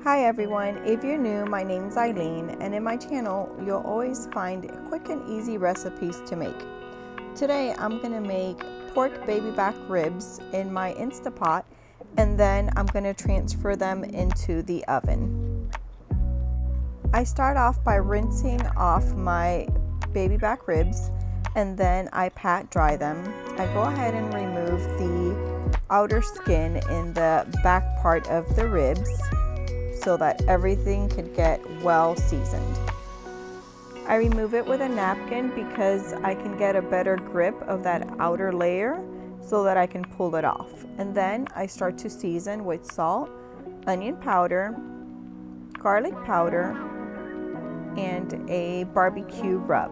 Hi everyone, if you're new, my name's Eileen, and in my channel you'll always find quick and easy recipes to make. Today I'm going to make pork baby back ribs in my Instant Pot, and then I'm going to transfer them into the oven. I start off by rinsing off my baby back ribs, and then I pat dry them. I go ahead and remove the outer skin in the back part of the ribs, so that everything could get well seasoned. I remove it with a napkin because I can get a better grip of that outer layer so that I can pull it off. And then I start to season with salt, onion powder, garlic powder, and a barbecue rub.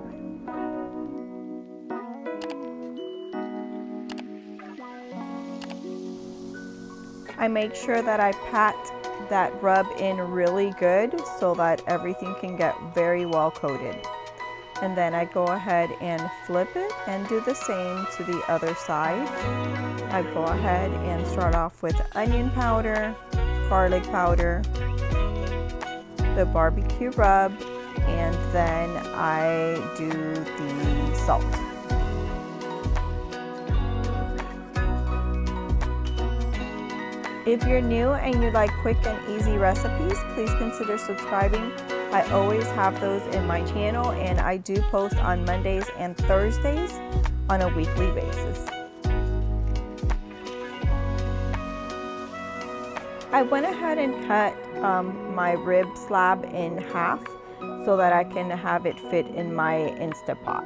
I make sure that I pat that rub in really good so that everything can get very well coated. And then I go ahead and flip it and do the same to the other side. I go ahead and start off with onion powder, garlic powder, the barbecue rub, and then I do the salt. If you're new and you like quick and easy recipes, please consider subscribing. I always have those in my channel, and I do post on Mondays and Thursdays on a weekly basis. I went ahead and cut my rib slab in half so that I can have it fit in my Instant Pot.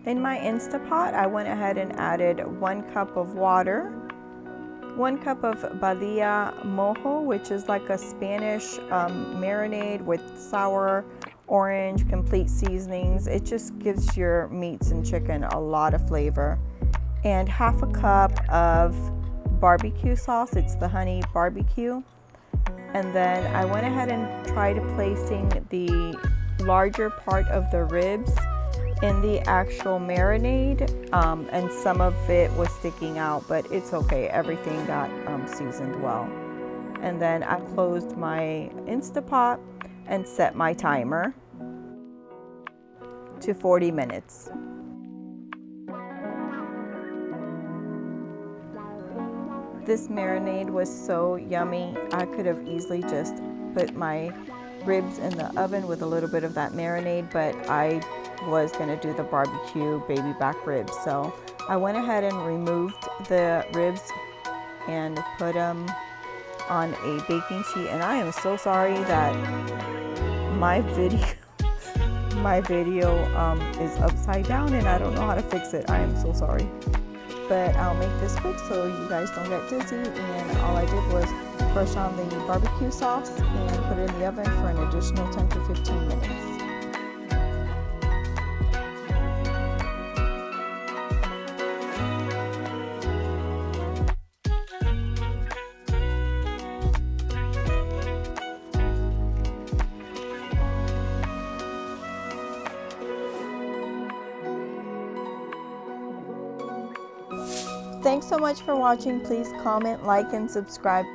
In my Instant Pot, I went ahead and added 1 cup of water, 1 cup of Badia Mojo, which is like a Spanish marinade with sour, orange, complete seasonings. It just gives your meats and chicken a lot of flavor. And half a cup of barbecue sauce. It's the honey barbecue. And then I went ahead and tried placing the larger part of the ribs in the actual marinade, and some of it was sticking out, but it's okay, everything got seasoned well. And then I closed my Instant Pot and set my timer to 40 minutes. This marinade was so yummy. I could have easily just put my ribs in the oven with a little bit of that marinade, but I was going to do the barbecue baby back ribs, so I went ahead and removed the ribs and put them on a baking sheet. And I am so sorry that my video is upside down and I don't know how to fix it. I am so sorry, but I'll make this quick so you guys don't get dizzy. And all I did was brush on the barbecue sauce and put it in the oven for an additional 10 to 15 minutes. Thanks so much for watching. Please comment, like, and subscribe.